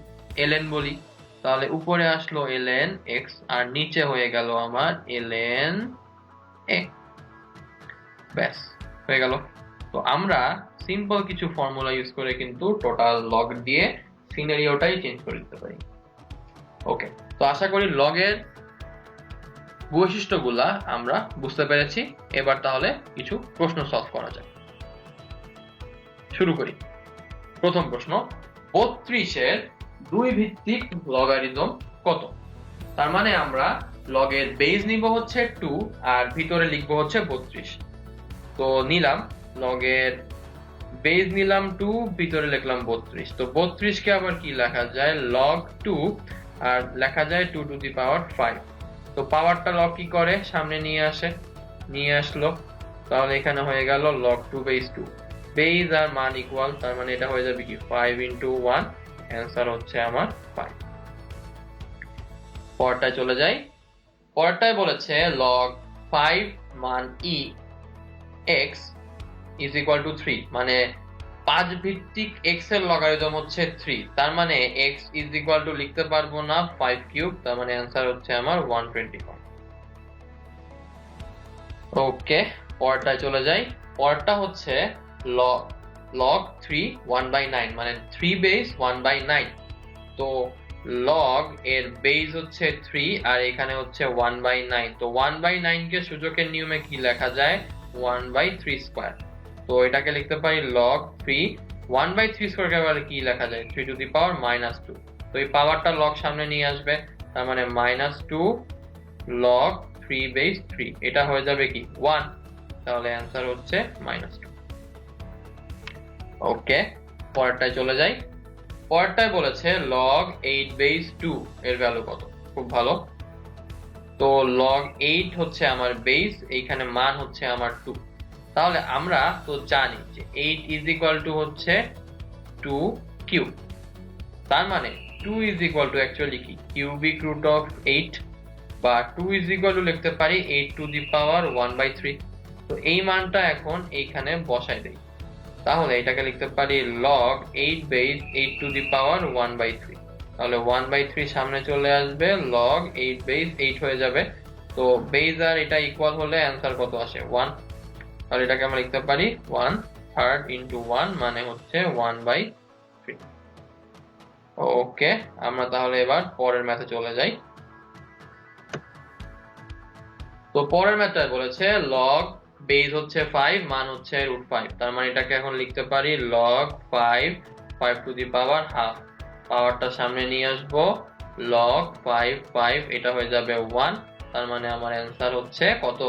ln বলি। তাহলে উপরে আসলো ln x আর নিচে হয়ে গেল আমার ln a। ব্যাস, হয়ে গেল। তো আমরা সিম্পল কিছু ফর্মুলা ইউজ করে কিন্তু টোটাল লগ দিয়ে সিনারিওটাই চেঞ্জ করে দিতে পারি। ওকে, তো আশা করি লগের বৈশিষ্ট্যগুলা আমরা বুঝতে পেরেছি। এবার তাহলে কিছু প্রশ্ন সলভ করা যাক। শুরু করি। প্রথম প্রশ্ন, 32 এর 2 ভিত্তিক লগারিদম কত? তার মানে আমরা লগের বেস নিব হচ্ছে 2 আর ভিতরে লিখবো হচ্ছে 32। তো নিলাম লগের বেস নিলাম 2, ভিতরে লিখলাম 32। তো 32 কে আবার কি লেখা যায়, log 2 আর লেখা যায় 2 টু দি পাওয়ার 5। তো পাওয়ারটা লগ কি করে, সামনে নিয়ে আসলো। তাহলে এখানে হয়ে গেল log 2 বেস 2। বেস আর মান ইকুয়াল, তার মানে এটা হয়ে যাবে কি 5 ইনটু 1। অ্যান্সার হচ্ছে আমার 5। পরেরটায় চলে যাই। পরেরটায় বলেছে log 5 মান e x is equal to 3, মানে 5 ভিত্তিক x এর লগারিদম হচ্ছে 3, তার মানে x ইজ ইকুয়াল টু লিখতে পারবো না 5 কিউব, তার মানে অ্যান্সার হচ্ছে আমার 125। ওকে, পরেরটায় চলে যাই। পরেরটা হচ্ছে log 3 1/9, মানে 3 বেস 1/9। তো log এর বেস হচ্ছে 3 আর এখানে হচ্ছে 1/9। তো 1/9 কে সূচকের নিয়মে কি লেখা যায়? 1/3 স্কয়ার। তো এটাকে লিখতে পারি log 3 1/3 স্কয়ার কে আবার কি লেখা যায়? 3 টু দি পাওয়ার -2। তো এই পাওয়ারটা log সামনে নিয়ে আসবে, তার মানে -2 log 3 বেস 3, এটা হয়ে যাবে কি 1, তাহলে অ্যান্সার হচ্ছে -2। ওকে, পরেরটায় চলে যাই। পরেরটায় বলেছে log 8 বেস 2 এর ভ্যালু কত? খুব ভালো। তো log 8 হচ্ছে আমার বেস, এইখানে মান হচ্ছে আমার 2। তাহলে আমরা তো জানি যে 8 ইজ ইকুয়াল টু হচ্ছে 2 কিউব, তার মানে 2 ইজ ইকুয়াল টু অ্যাকচুয়ালি কি কিউবিক রুট অফ 8, বা 2 ইজ ইকুয়াল টু লিখতে পারি 8 টু দি পাওয়ার 1/3। তো এই মানটা এখন এইখানে বসাই দেই, তাহলে এটাকে লিখতে পারি log 8 base 8 two the power 1/3। তাহলে 1/3 সামনে চলে আসবে, log 8 বেস 8 হয়ে যাবে। তো বেস আর এটা ইকুয়াল হলে অ্যান্সার কত আসে? 1। তাহলে এটাকে আমরা লিখতে পারি 1/3 ইন্টু 1, মানে হচ্ছে 1/3। ওকে, আমরা তাহলে এবার পরের ম্যাথে চলে যাই। তো পরের ম্যাথটায় বলেছে log বেস হচ্ছে 5, মান হচ্ছে √5, তার মানে এটাকে এখন লিখতে পারি log 5 to the power half. পাওয়ারটা সামনে নিয়ে আসবো, log 5 এটা হয়ে যাবে 1, তার মানে আমার অ্যান্সার হচ্ছে কত?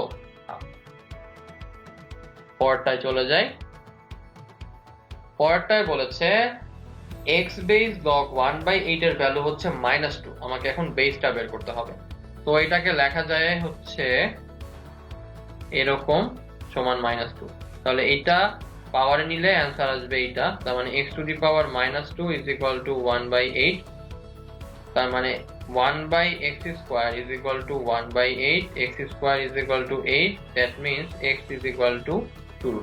হাফ। পরেরটায় চলে যাই। পরেরটায় বলেছে x বেস log 1/8 এর ভ্যালু হচ্ছে -2, আমাকে এখন বেসটা বের করতে হবে। তো এটাকে লেখা যায় হচ্ছে এরকম, সমান -2। তাহলে এটা পাওয়ারে নিলে অ্যান্সার আসবে এইটা, তার মানে x to the power -2 is equal two 1/8, তার মানে 1/x square is equal two 1/8, x square is equal two 8, that means x is equal to 2।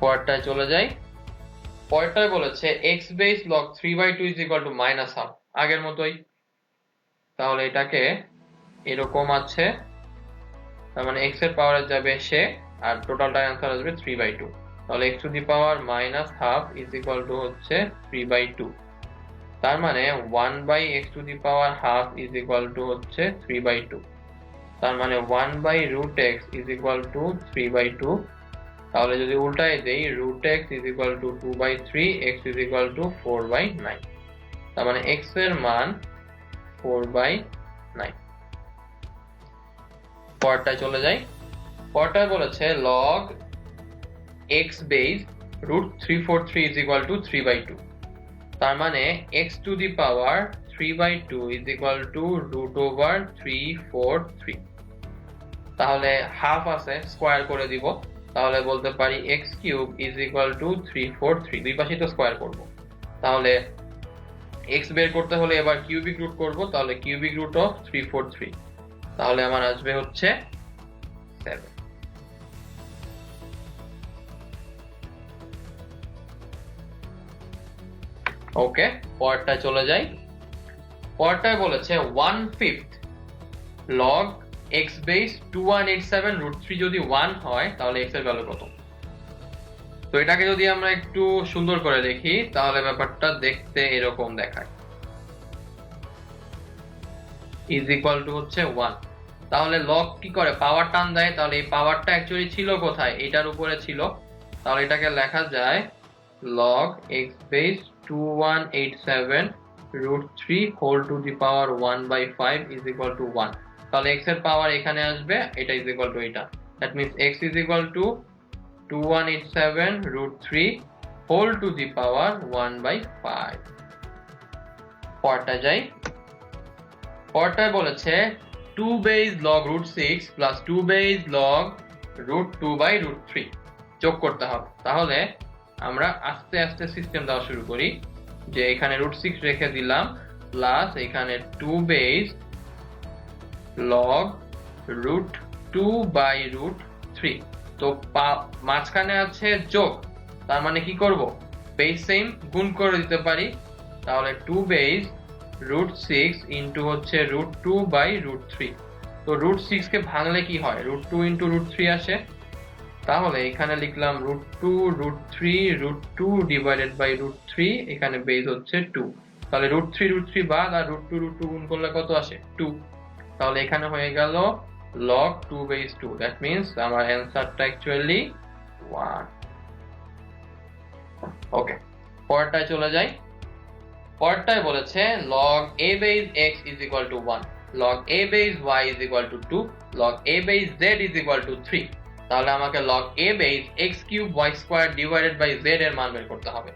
পরেরটায় চলে যাই। পরেরটায় বলেছে x base log 3/2 is equal two -half, আগের মতোই। তাহলে এটাকে এরকম আছে, তার মানে x এর পাওয়ারে যাবে সে, আর টোটালটা অ্যান্সার আসবে 3/2। তাহলে x to the power -half is equal to হচ্ছে 3/2, তার মানে 1/x two the power half is equal to হচ্ছে 3/2, তার মানে 1/√x ইজ ইকুয়াল টু 3/2। তাহলে যদি উল্টায় দেই, √x is equal two 2/3, x is equal two 4/9, তার মানে x এর মান 4/9। পরেরটায় চলে যাই। পরেরটায় বলেছে log x base √343 is equal two 3/2, তার মানে x to the power 3/2 is equal two √343। তাহলে হাফ আছে, স্কয়ার করে দিব, তাহলে বলতে পারি x cube is equal two 343, দুই পাশে তো স্কয়ার করব। তাহলে x বের করতে হলে এবার কিউবিক রুট করব, তাহলে কিউবিক রুট অফ 343, তাহলে আমার আসবে হচ্ছে 7। ওকে, পরেরটায় চলে যাই। পরেরটায় বলেছে 1/5 log x বেস 2187 √3 যদি 1 হয় তাহলে x এর ভ্যালু কত? তো এটাকে যদি আমরা একটু সুন্দর করে দেখি তাহলে ব্যাপারটা দেখতে এরকম দেখায়, ইজ ইকুয়াল টু হচ্ছে 1। তাহলে log কি করে? পাওয়ার টান দেয়, তাহলে এই পাওয়ারটা অ্যাকচুয়ালি ছিল কোথায়? এটার উপরে ছিল, তাহলে এটাকে লেখা যায় log x base 2187 √3 whole to the power 1/5 is equal to 1। তাহলে x এর পাওয়ার এখানে আসবে, এটা ইজ ইকুয়াল টু এটা, that means x is equal to 2187 √3 whole to the power 1/5। পরেরটা যাই। পরেরটায় বলেছে 2 base log √6 plus 2 base log √2/√3 যোগ করতে হবে। তাহলে আমরা আস্তে আস্তে সিস্টেম দেওয়া শুরু করি, যে এখানে √6 রেখে দিলাম, প্লাস এখানে 2 বেস log √2/√3। তো মাঝখানে আছে যোগ, তার মানে কি করব, বেস সেম গুণ করে দিতে পারি। তাহলে 2 বেস √6 ইন্টু হচ্ছে √2/√3। তো √6 কে ভাঙলে কি হয়, √2 ইন্টু √3 আসে। তাহলে এখানে লিখলাম √2 √3 √2 ডিভাইডেড বাই √3, এখানে বেস হচ্ছে 2। তাহলে √3 √3 বাদ আর √2 √2 গুণ করলে কত আসে, 2। তাহলে এখানে হয়ে গেল log 2/2। দ্যাট মিন্স আমার অ্যান্সারটা অ্যাকচুয়ালি 1। ওকে, পরেরটায় চলে যাই। পরেরটায় বলেছে log a base x is equal to 1, log a base y is equal to 2, log a base z is equal to 3। তাহলে আমাকে log a base x cube y square divided by z এর মান বের করতে হবে।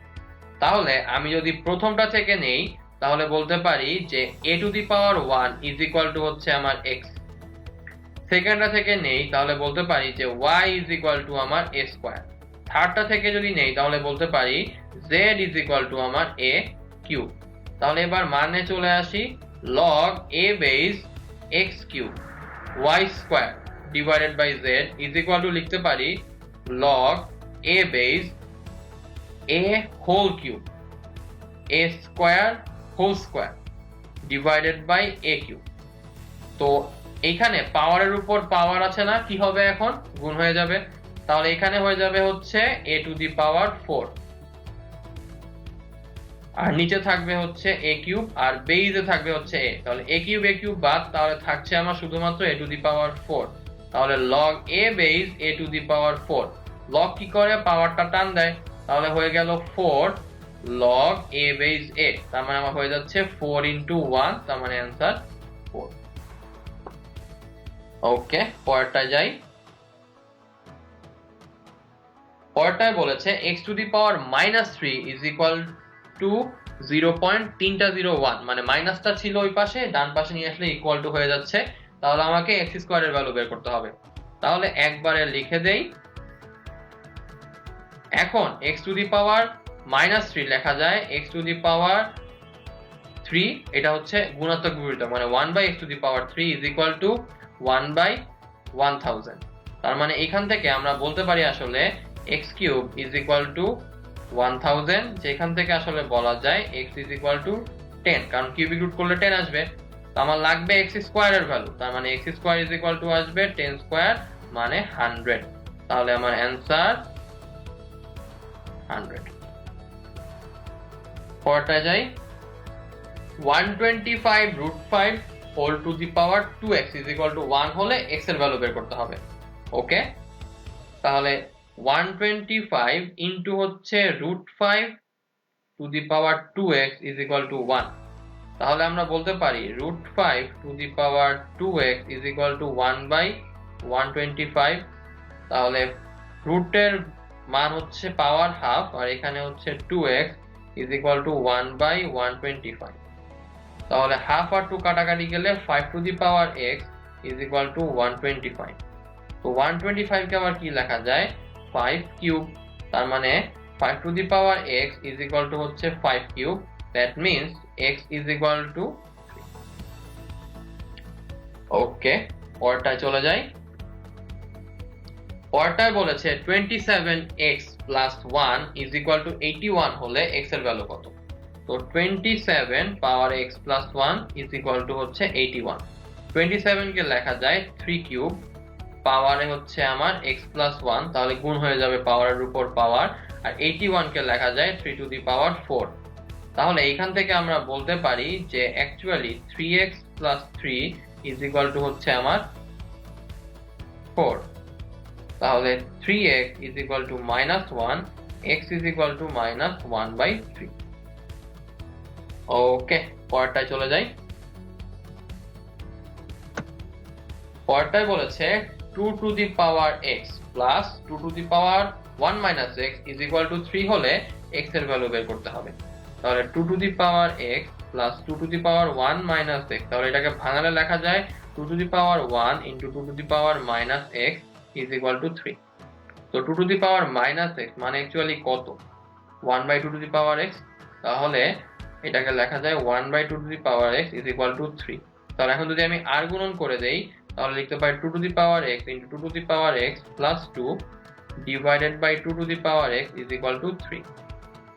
তাহলে আমি যদি প্রথমটা থেকে নেই তাহলে বলতে পারি যে a to the power 1 is equal to হচ্ছে আমার x। সেকেন্ডটা থেকে নেই তাহলে বলতে পারি যে y is equal to আমার a square। থার্ডটা থেকে যদি নেই তাহলে বলতে পারি z is equal to আমার a cube। তাহলে এবার মানে চলে আসি, log a base x cube y square divided by z is equal to লিখতে পারি log a base a whole cube a square whole square divided by a cube। তো এইখানে পাওয়ারের উপর পাওয়ার আছে না, কি হবে এখন, গুণ হয়ে যাবে। তাহলে এখানে হয়ে যাবে হচ্ছে a to the power 4, আর নিচে থাকবে হচ্ছে a কিউব, আর বেইজে থাকবে হচ্ছে a। তাহলে a কিউব বাদ, তাহলে থাকছে আমার শুধুমাত্র a to the power 4। তাহলে log a base a to the power 4, log কি করে, পাওয়ারটা টান দেয়। তাহলে হয়ে গেল 4 log a base a, তার মানে আমার হয়ে যাচ্ছে 4 into 1, তার মানে অ্যান্সার 4। ওকে, পরেরটা যাই। পরেরটায় বলেছে x to the power -3 is equal to 0.301, মানে মাইনাসটা ছিল ওই পাশে, ডান পাশে নিয়ে আসলে ইকুয়াল টু হয়ে যাচ্ছে। তাহলে আমাকে x স্কয়ারের ভ্যালু বের করতে হবে। তাহলে একবারে লিখে দেই। এখন x to the power -3 লেখা যায় x to the power 3, এটা হচ্ছে গুণাত্মক বিপরীত, মানে 1/x to the power 3 is equal to 1/1000। তার মানে এখান থেকে আমরা বলতে পারি আসলে x cube is equal to 1000, যেখান থেকে আসলে বলা যায় x is equal to 10, কারণ কিউবিক রুট করলে 10 আসবে। তো আমার লাগবে x স্কয়ারের ভ্যালু, তার মানে x square is equal to আসবে 10 স্কয়ার মানে 100। তাহলে আমার অ্যান্সার 100। পরেরটা যাই। 125√5 whole to the power 2x is equal to 1 হলে x এর ভ্যালু বের করতে হবে। ওকে, তাহলে 125 ইন্টু হচ্ছে √5 to the power 2x is equal to 1। তাহলে আমরা বলতে পারি √5 to the power 2x is equal to 1/125। তাহলে রুটের মান হচ্ছে পাওয়ার হাফ, আর এখানে হচ্ছে 2x is equal to 1/125। তাহলে হাফ আর 2 কাটাকাটি গেলে 5 to the power x is equal to 125। তো 125 কে আবার কি লেখা যায়, 5 কিউব, তার মানে 5 to the power x is equal to হচ্ছে 5 cube. that means x is equal to 3। ওকে, পরেরটায় চলে যাই। পরেরটায় বলেছে 27x plus 1 is equal to 81 হলে x এর ভ্যালু কত। তো 27 পাওয়ার x plus 1 is equal to হচ্ছে 81। 27 কে লেখা যায় 3 কিউব, পাওয়ারে হচ্ছে আমার x plus 1, তাহলে গুণ হয়ে যাবে পাওয়ারের উপর পাওয়ার, আর 81 কে লেখা যায় 3 to the power 4। তাহলে এইখান থেকে আমরা বলতে পারি যে actually 3x plus 3 is equal to হচ্ছে আমার 4। তাহলে 3x is equal to -1, x is equal to -1/3। ওকে, পরেরটায় চলে যাই। পরেরটায় বলেছে 2 to the power x plus 2 to the power 1 minus x is equal to 3 হলে x এর ভ্যালু বের করতে হবে। তাহলে 2 to the power x plus 2 to the power 1 minus x, তাহলে এটাকে ভাঙালে লেখা যায় 2 to the power 1 into 2 to the power minus x is equal to 3। তো 2 to the power minus x মানে অ্যাকচুয়ালি কত, 1/2 to the power x। তাহলে এটাকে লেখা যায় 1/2 to the power x is equal to 3। তাহলে এখন যদি আমি আর গুণন করে দেই তাহলে লিখতে পারি 2 to the power x into 2 to the power x plus 2 divided by 2 to the power x is equal to 3।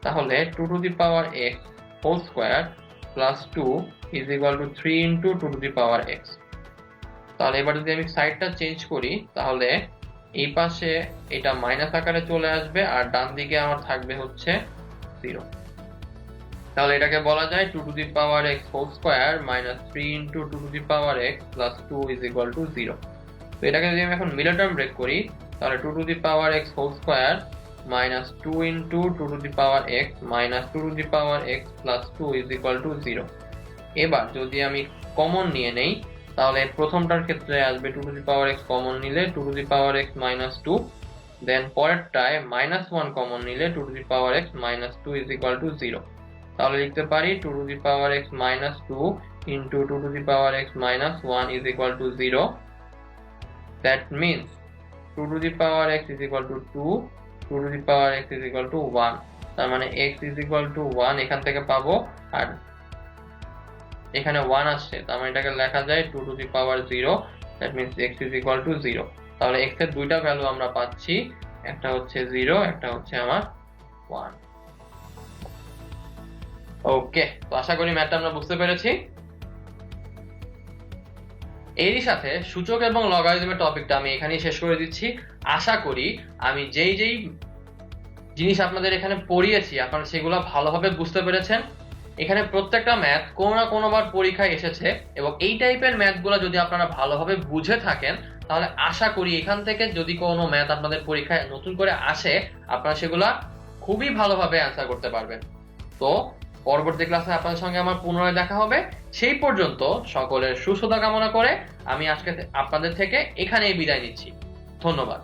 তাহলে 2 to the power x whole square plus 2 is equal to 3 into 2 to the power x। তাহলে এবার যদি আমি সাইডটা change করি তাহলে এই পাশে এটা মাইনাস আকারে চলে আসবে আর ডান দিকে আমার থাকবে হচ্ছে 0। তাহলে এটাকে বলা যায় 2 to the power x whole square minus 3 into 2 to the power x plus 2 is equal to 0। তো এটাকে যদি আমি এখন মিডল টার্ম ব্রেক করি তাহলে 2 to the power x whole square minus 2 into 2 to the power x minus 2 to the power x plus 2 is equal to 0। এবার যদি আমি কমন নিয়ে নেই তাহলে প্রথমটার ক্ষেত্রে আসবে 2 to the power x common নিলে 2 to the power x minus 2, then পরেরটায় মাইনাস 1 কমন নিলে 2 to the power x minus 2 is equal to 0। তাহলে লিখতে পারি 2 to the power x minus 2 into 2 to the power x minus 1 is equal to 0। That means 2 to the power x is equal to 2, 2 to the power x is equal to 1। তার মানে x is equal to 1 এখান থেকে পাবো আর এখানে 1 আসছে, তার মানে এটাকে লেখা যায় 2 to the power 0। That means x is equal to 0। তাহলে x এর দুইটা ভ্যালু আমরা পাচ্ছি, একটা হচ্ছে 0, একটা হচ্ছে আমার 1। ওকে, তো আশা করি ম্যাথটা আমরা বুঝতে পেরেছি। এরই সাথে সূচক এবং লগারিদমের টপিকটা আমি এখানেই শেষ করে দিচ্ছি। আশা করি আমি যেই জিনিস আপনাদের এখানে পড়িয়েছি আপনারা সেগুলো ভালোভাবে বুঝতে পেরেছেন। এখানে প্রত্যেকটা ম্যাথ কোনো না কোনোবার পরীক্ষায় এসেছে এবং এই টাইপের ম্যাথগুলো যদি আপনারা ভালোভাবে বুঝে থাকেন তাহলে আশা করি এখান থেকে যদি কোনো ম্যাথ আপনাদের পরীক্ষায় নতুন করে আসে আপনারা সেগুলা খুবই ভালোভাবে অ্যান্সার করতে পারবেন। তো পরবর্তী ক্লাসে আপনাদের সঙ্গে আমার পুনরায় দেখা হবে। সেই পর্যন্ত সকলের সুস্থতা কামনা করে আমি আজকে আপনাদের থেকে এখানেই বিদায় নিচ্ছি। ধন্যবাদ।